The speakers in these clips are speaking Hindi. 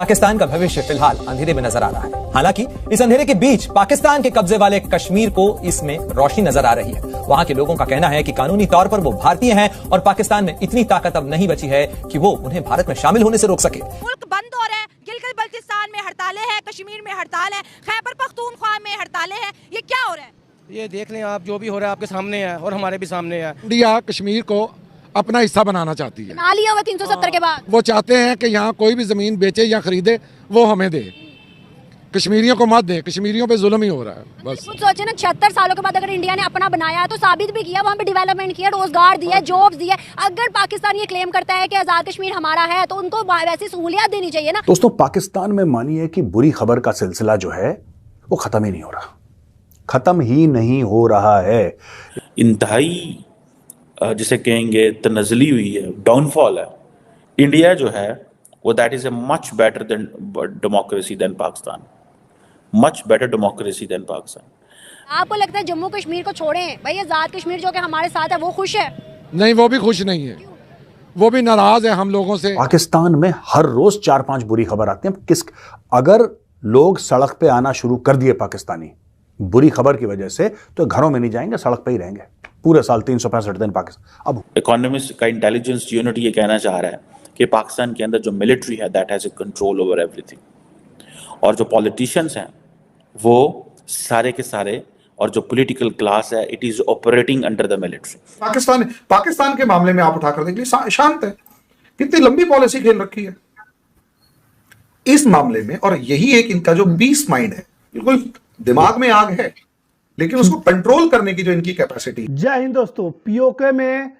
पाकिस्तान का भविष्य फिलहाल अंधेरे में नजर आ रहा है। हालांकि इस अंधेरे के बीच पाकिस्तान के कब्जे वाले कश्मीर को इसमें रोशनी नजर आ रही है। वहां के लोगों का कहना है कि कानूनी तौर पर वो भारतीय हैं और पाकिस्तान में इतनी ताकत अब नहीं बची है कि वो उन्हें भारत में शामिल होने से रोक सके। मुल्क बंद हो रहा है, गिलगित बल्तिस्तान में हड़तालें हैं, कश्मीर में हड़ताल है, खैबर पख्तूनख्वा में हड़तालें हैं। ये क्या हो रहा है? ये देख लें आप, जो भी हो रहा है आपके सामने है और हमारे भी सामने है। इंडिया कश्मीर को अपना हिस्सा बनाना चाहती है। बना लिया हुआ 370 के बाद। वो चाहते हैं कि यहाँ कोई भी जमीन बेचे या खरीदे वो हमें दे, कश्मीरियों को मत दे। कश्मीरियों पे जुल्म ही हो रहा है बस। कुछ सोचे ना, 76 सालों के बाद अगर इंडिया ने अपना बनाया है तो साबित भी किया, वहाँ पे डेवलपमेंट किया, रोजगार दिया, जॉब्स दिया। अगर पाकिस्तान ये क्लेम करता है कि आजाद कश्मीर हमारा है तो उनको वैसी सहूलियत देनी चाहिए ना। दोस्तों, पाकिस्तान में मानिए कि बुरी खबर का सिलसिला जो है वो खत्म ही नहीं हो रहा, खत्म ही नहीं हो रहा है। इंतहाई जिसे कहेंगे तनज़ली हुई है, डाउनफॉल है। इंडिया जो है वो that is a much better than democracy than Pakistan, much better democracy than Pakistan. आपको लगता है जम्मू कश्मीर को छोड़ें भाई, आजाद कश्मीर जो कि हमारे साथ है वो खुश है? नहीं, वो भी खुश नहीं है, वो भी नाराज है हम लोगों से। पाकिस्तान में हर रोज 4-5 बुरी खबर आती है। अगर लोग सड़क पे आना शुरू कर दिए पाकिस्तानी बुरी खबर की वजह से, तो घरों में नहीं जाएंगे, सड़क पे ही रहेंगे पूरे साल 365 दिन पाकिस्तान। अब इकोनॉमिस्ट का इंटेलिजेंस यूनिट ये कहना चाह रहा है कि पाकिस्तान के अंदर जो मिलिट्री है that has a control over everything, और जो पॉलिटिशियंस हैं वो सारे के सारे, और जो पॉलिटिकल क्लास है it is operating under the military. Pakistan के मामले में आप उठाकर देख लीजिए, शांत है, कितनी लंबी पॉलिसी खेल रखी है इस मामले में। और यही एक इनका जो पीस माइंड है, बिल्कुल दिमाग में आग है लेकिन उसको कंट्रोल करने की जो इनकी कैपेसिटी। जय हिंद दोस्तों, पीओके में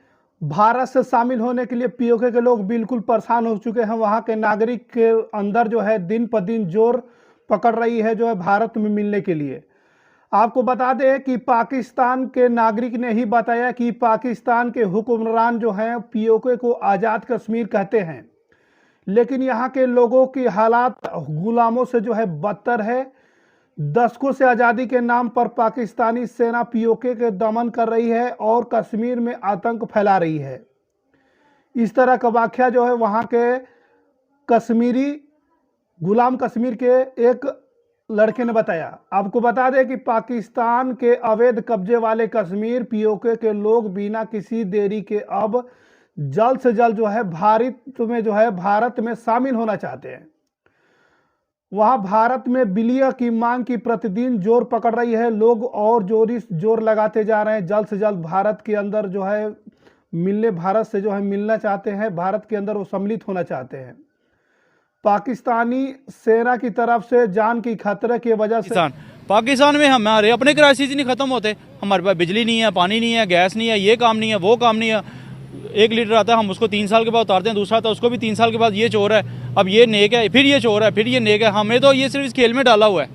भारत से शामिल होने के लिए पीओके के लोग बिल्कुल परेशान हो चुके हैं। वहां के नागरिक के अंदर जो है दिन पर दिन जोर पकड़ रही है जो है भारत में मिलने के लिए। आपको बता दें कि पाकिस्तान के नागरिक ने ही बताया कि पाकिस्तान के हुक्मरान जो हैं पीओके को आज़ाद कश्मीर कहते हैं, लेकिन यहाँ के लोगों की हालात गुलामों से जो है बदतर है। दशकों से आज़ादी के नाम पर पाकिस्तानी सेना पीओके के दमन कर रही है और कश्मीर में आतंक फैला रही है। इस तरह का वाक़या जो है वहाँ के कश्मीरी गुलाम कश्मीर के एक लड़के ने बताया। आपको बता दें कि पाकिस्तान के अवैध कब्जे वाले कश्मीर पीओके के लोग बिना किसी देरी के अब जल्द से जल्द जो है भारत में शामिल होना चाहते हैं। वहां भारत में विलय की मांग की प्रतिदिन जोर पकड़ रही है। लोग और जोर लगाते जा रहे हैं, जल्द से जल्द भारत के अंदर जो है भारत से जो है मिलना चाहते हैं, भारत के अंदर वो सम्मिलित होना चाहते हैं। पाकिस्तानी सेना की तरफ से जान की खतरे की वजह से पाकिस्तान में हमारे अपने क्राइसिस नहीं खत्म होते। हमारे पास बिजली नहीं है, पानी नहीं है, गैस नहीं है, ये काम नहीं है, वो काम नहीं है। 1 लीटर आता है, हम उसको 3 साल के बाद उतारते हैं, दूसरा आता है उसको भी 3 साल के बाद। ये चोर है, अब ये नेक है, फिर ये चोर है, फिर ये नेक है। हमें तो ये सिर्फ इस खेल में डाला हुआ है,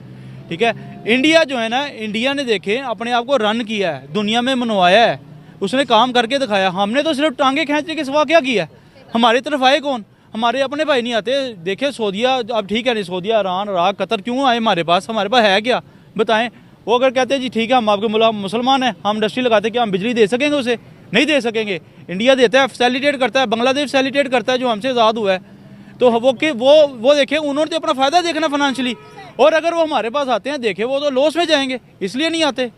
ठीक है। इंडिया जो है ना, इंडिया ने देखे अपने आप को रन किया है, दुनिया में मनवाया है, उसने काम करके दिखाया। हमने तो सिर्फ टांगे खींचने के सिवा क्या किया? हमारी तरफ आए कौन? हमारे अपने भाई नहीं आते। देखे सऊदीया, अब ठीक है नहीं, सऊदीया, ईरान, इराक, कतर क्यों आए हमारे पास है क्या? बताएं। वो अगर कहते हैं जी ठीक है हम आपके मुसलमान हैं, हम इंडस्ट्री लगाते, क्या हम बिजली दे सकेंगे? उसे नहीं दे सकेंगे। इंडिया देता है, फैसिलिटेट करता है, बांग्लादेश फैसिलिटेट करता है जो हमसे आज़ाद हुआ है। तो वो देखें, उन्होंने तो अपना फ़ायदा देखना फाइनेंशियली, और अगर वो हमारे पास आते हैं देखें वो तो लॉस में जाएंगे, इसलिए नहीं आते।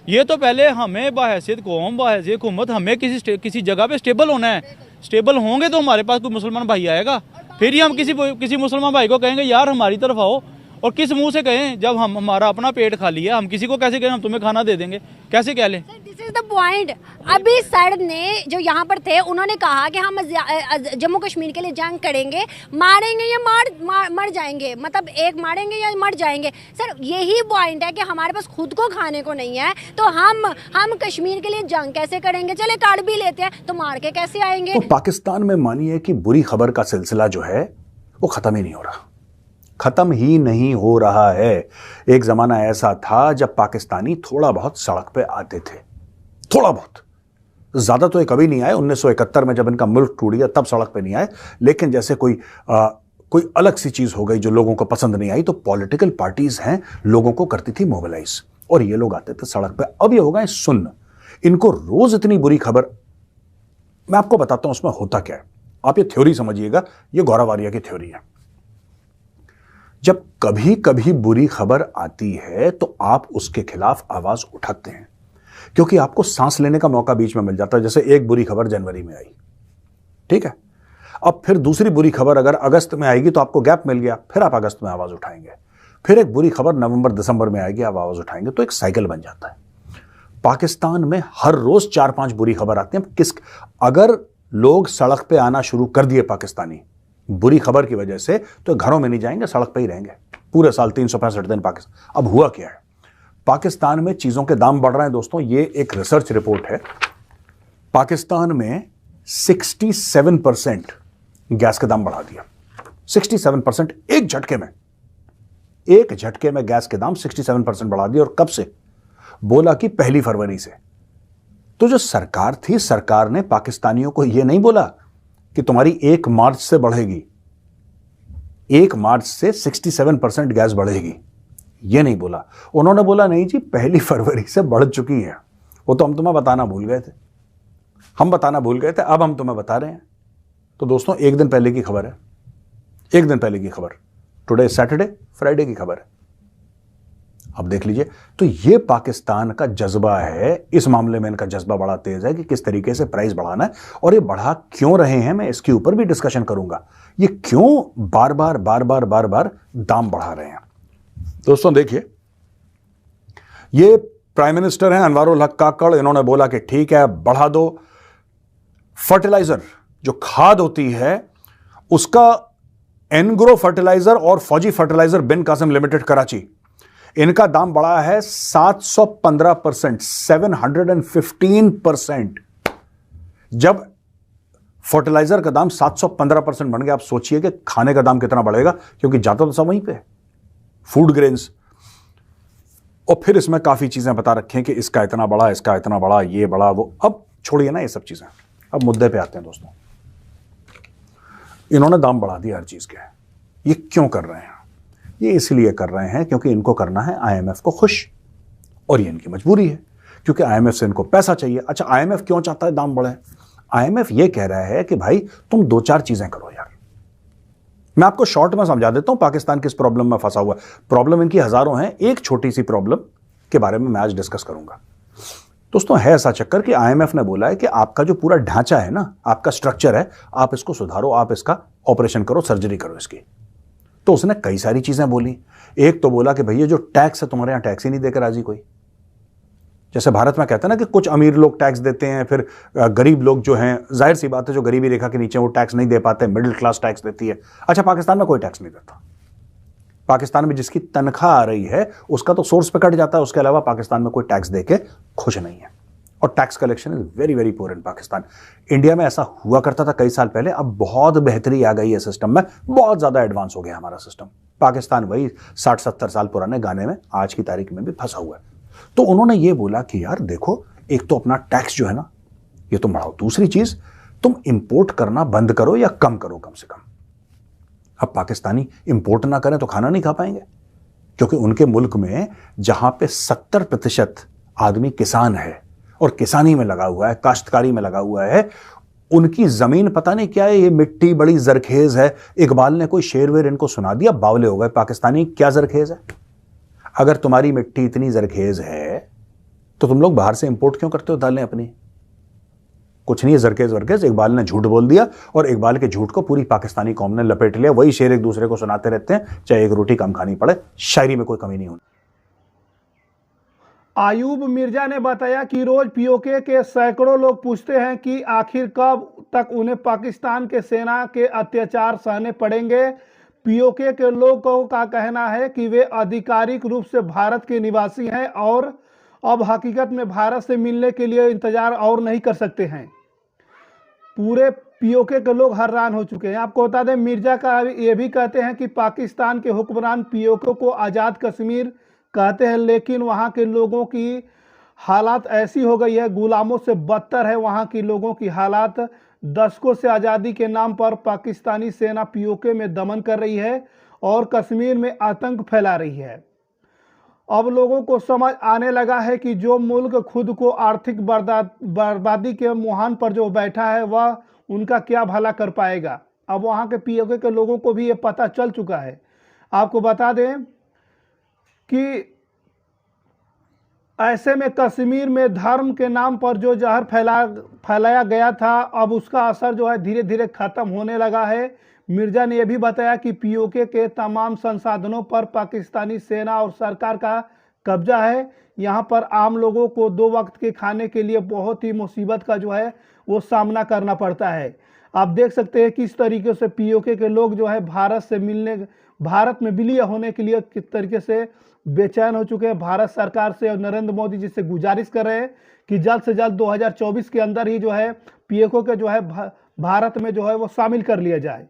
ये तो पहले हमें बाहैसियत कौम, बाहैसियत हुकूमत, हमें किसी जगह पे स्टेबल होना है। स्टेबल होंगे तो हमारे पास कोई मुसलमान भाई आएगा, फिर ही हम किसी मुसलमान भाई को कहेंगे यार हमारी तरफ आओ। और किस मुंह से कहें जब हमारा अपना पेट खाली है? हम किसी को कैसे कहें हम तुम्हें खाना दे देंगे? कैसे कह लें? This is the point. अभी सर ने जो यहाँ पर थे उन्होंने कहा कि हम जम्मू कश्मीर के लिए जंग करेंगे, मारेंगे या मर जाएंगे, मतलब एक मारेंगे या मर जाएंगे। सर यही पॉइंट है कि हमारे पास खुद को खाने को नहीं है तो हम कश्मीर के लिए जंग कैसे करेंगे? चले काट भी लेते हैं तो मार के कैसे आएंगे? तो पाकिस्तान में मानिए कि बुरी खबर का सिलसिला जो है वो खत्म ही नहीं हो रहा, खत्म ही नहीं हो रहा है। एक जमाना ऐसा था जब पाकिस्तानी थोड़ा बहुत सड़क पे आते थे, थोड़ा बहुत, ज्यादा तो ये कभी नहीं आए। 1971 में जब इनका मुल्क टूट गया तब सड़क पे नहीं आए, लेकिन जैसे कोई अलग सी चीज हो गई जो लोगों को पसंद नहीं आई तो पॉलिटिकल पार्टीज हैं लोगों को करती थी मोबिलाइज, और ये लोग आते थे सड़क पे। अब ये हो गए सुन्न, इनको रोज इतनी बुरी खबर। मैं आपको बताता हूं उसमें होता क्या है, आप ये थ्योरी समझिएगा, ये गौरव आर्या की थ्योरी है। जब कभी कभी बुरी खबर आती है तो आप उसके खिलाफ आवाज उठाते हैं, क्योंकि आपको सांस लेने का मौका बीच में मिल जाता है। जैसे एक बुरी खबर जनवरी में आई, ठीक है, अब फिर दूसरी बुरी खबर अगर अगस्त में आएगी तो आपको गैप मिल गया, फिर आप अगस्त में आवाज उठाएंगे, फिर एक बुरी खबर नवंबर दिसंबर में आएगी, आप आवाज उठाएंगे, तो एक साइकिल बन जाता है। पाकिस्तान में हर रोज 4-5 बुरी खबर आती है। अगर लोग सड़क पे आना शुरू कर दिए पाकिस्तानी बुरी खबर की वजह से, तो घरों में नहीं जाएंगे, सड़क पे ही रहेंगे पूरे साल 365 दिन पाकिस्तान। अब हुआ क्या है, पाकिस्तान में चीजों के दाम बढ़ रहे हैं दोस्तों। ये एक रिसर्च रिपोर्ट है। पाकिस्तान में 67% गैस के दाम बढ़ा दिया। 67% एक झटके में गैस के दाम 67% बढ़ा दिया। और कब से? बोला कि 1 फरवरी से। तो जो सरकार थी, सरकार ने पाकिस्तानियों को यह नहीं बोला कि तुम्हारी 1 मार्च से बढ़ेगी, 1 मार्च से 67% गैस बढ़ेगी, यह नहीं बोला। उन्होंने बोला नहीं जी 1 फरवरी से बढ़ चुकी है। वो तो हम तुम्हें बताना भूल गए थे, अब हम तुम्हें बता रहे हैं। तो दोस्तों एक दिन पहले की खबर है, एक दिन पहले की खबर, टुडे सैटरडे, फ्राइडे की खबर है। अब देख लीजिए, तो ये पाकिस्तान का जज्बा है। इस मामले में इनका जज्बा बड़ा तेज है कि किस तरीके से प्राइस बढ़ाना है, और ये बढ़ा क्यों रहे हैं, मैं इसके ऊपर भी डिस्कशन करूंगा। ये क्यों बार बार दाम बढ़ा रहे हैं। दोस्तों देखिए, ये प्राइम मिनिस्टर हैं अनवारुल हक काकड़, इन्होंने बोला कि ठीक है बढ़ा दो। फर्टिलाइजर जो खाद होती है उसका एनग्रो फर्टिलाइजर और फौजी फर्टिलाइजर बिन कासिम लिमिटेड कराची, इनका दाम बढ़ा है 715%, 715%। जब फर्टिलाइजर का दाम 715% बढ़ गया, आप सोचिए कि खाने का दाम कितना बढ़ेगा, क्योंकि जाता तो सब वहीं पे, फूड ग्रेन्स। और फिर इसमें काफी चीजें बता रखी हैं कि इसका इतना बड़ा, इसका इतना बड़ा, ये बड़ा, वो। अब छोड़िए ना ये सब चीजें, अब मुद्दे पे आते हैं दोस्तों। इन्होंने दाम बढ़ा दिया हर चीज के। ये क्यों कर रहे हैं? ये इसलिए कर रहे हैं क्योंकि इनको करना है आईएमएफ को खुश, और ये इनकी मजबूरी है, क्योंकि आईएमएफ से इनको पैसा चाहिए। अच्छा, आईएमएफ क्यों चाहता है दाम बढ़े? आईएमएफ ये कह रहा है कि भाई तुम 2-4 चीजें करो यार। मैं आपको शॉर्ट में समझा देता हूं पाकिस्तान किस प्रॉब्लम में फंसा हुआ है। प्रॉब्लम इनकी हजारों हैं, एक छोटी सी प्रॉब्लम के बारे में मैं आज डिस्कस करूंगा। दोस्तों है ऐसा चक्कर कि आईएमएफ ने बोला है कि आपका जो पूरा ढांचा है ना, आपका स्ट्रक्चर है, आप इसको सुधारो, आप इसका ऑपरेशन करो, सर्जरी करो इसकी। तो उसने कई सारी चीजें बोली। एक तो बोला कि भैया जो टैक्स है, तुम्हारे यहां टैक्स ही नहीं देकर राजी कोई। जैसे भारत में कहते हैं ना कि कुछ अमीर लोग टैक्स देते हैं, फिर गरीब लोग जो हैं, जाहिर सी बात है जो गरीबी रेखा के नीचे वो टैक्स नहीं दे पाते, मिडिल क्लास टैक्स देती है। अच्छा, पाकिस्तान में कोई टैक्स नहीं देता। पाकिस्तान में जिसकी तनख्वाह आ रही है उसका तो सोर्स पे कट जाता है, उसके अलावा पाकिस्तान में कोई टैक्स देके खुश नहीं है। और tax collection is very very poor in Pakistan. India में ऐसा हुआ करता था कई साल पहले, अब बहुत बेहतरी आ गई है सिस्टम में, बहुत ज्यादा एडवांस हो गया हमारा सिस्टम। पाकिस्तान वही 60-70 साल पुराने गाने में आज की तारीख में भी फंसा हुआ है। तो उन्होंने ये बोला कि यार देखो, एक तो अपना टैक्स जो है ना ये तुम बढ़ाओ, दूसरी चीज तुम इंपोर्ट करना बंद करो या कम करो कम से कम। अब पाकिस्तानी इंपोर्ट ना करें तो खाना नहीं खा पाएंगे, क्योंकि उनके मुल्क में जहां पे 70% आदमी किसान है और किसानी में लगा हुआ है, काश्तकारी में लगा हुआ है, उनकी जमीन पता नहीं क्या है, ये मिट्टी बड़ी जरखेज है। इकबाल ने कोई शेर वेर इनको सुना दिया, बावले हो गए। पाकिस्तानी क्या जरखेज है? अगर तुम्हारी मिट्टी इतनी जरखेज है तो तुम लोग बाहर से इंपोर्ट क्यों करते हो दालें अपनी? कुछ नहीं है जरखेज वरखेज, इकबाल ने झूठ बोल दिया और इकबाल के झूठ को पूरी पाकिस्तानी कौम ने लपेट लिया। वही शेर एक दूसरे को सुनाते रहते हैं, चाहे एक रोटी कम खानी पड़े, शायरी में कोई कमी नहीं होनी। आयूब मिर्जा ने बताया कि रोज पीओके के सैकड़ों लोग पूछते हैं कि आखिर कब तक उन्हें पाकिस्तान के सेना के अत्याचार सहने पड़ेंगे। पीओके के लोगों का कहना है कि वे आधिकारिक रूप से भारत के निवासी हैं और अब हकीकत में भारत से मिलने के लिए इंतजार और नहीं कर सकते हैं। पूरे पीओके के लोग हैरान हो चुके हैं। आपको बता दें, मिर्जा का ये भी कहते हैं कि पाकिस्तान के हुक्मरान पीओके को आज़ाद कश्मीर कहते हैं, लेकिन वहाँ के लोगों की हालात ऐसी हो गई है, गुलामों से बदतर है वहाँ की लोगों की हालात। दशकों से आज़ादी के नाम पर पाकिस्तानी सेना पीओके में दमन कर रही है और कश्मीर में आतंक फैला रही है। अब लोगों को समझ आने लगा है कि जो मुल्क खुद को आर्थिक बर्बादी के मुहान पर जो बैठा है वह उनका क्या भला कर पाएगा। अब वहाँ के पीओके के लोगों को भी ये पता चल चुका है। आपको बता दें कि ऐसे में कश्मीर में धर्म के नाम पर जो जहर फैलाया गया था, अब उसका असर जो है धीरे धीरे खत्म होने लगा है। मिर्जा ने यह भी बताया कि पीओके के तमाम संसाधनों पर पाकिस्तानी सेना और सरकार का कब्जा है। यहाँ पर आम लोगों को 2 वक्त के खाने के लिए बहुत ही मुसीबत का जो है वो सामना करना पड़ता है। आप देख सकते हैं किस तरीके से पीओके के लोग जो है भारत में विलीन होने के लिए किस तरीके से बेचैन हो चुके हैं। भारत सरकार से और नरेंद्र मोदी जी से गुजारिश कर रहे हैं कि जल्द से जल्द 2024 के अंदर ही जो है पीओके के जो है भारत में जो है वो शामिल कर लिया जाए।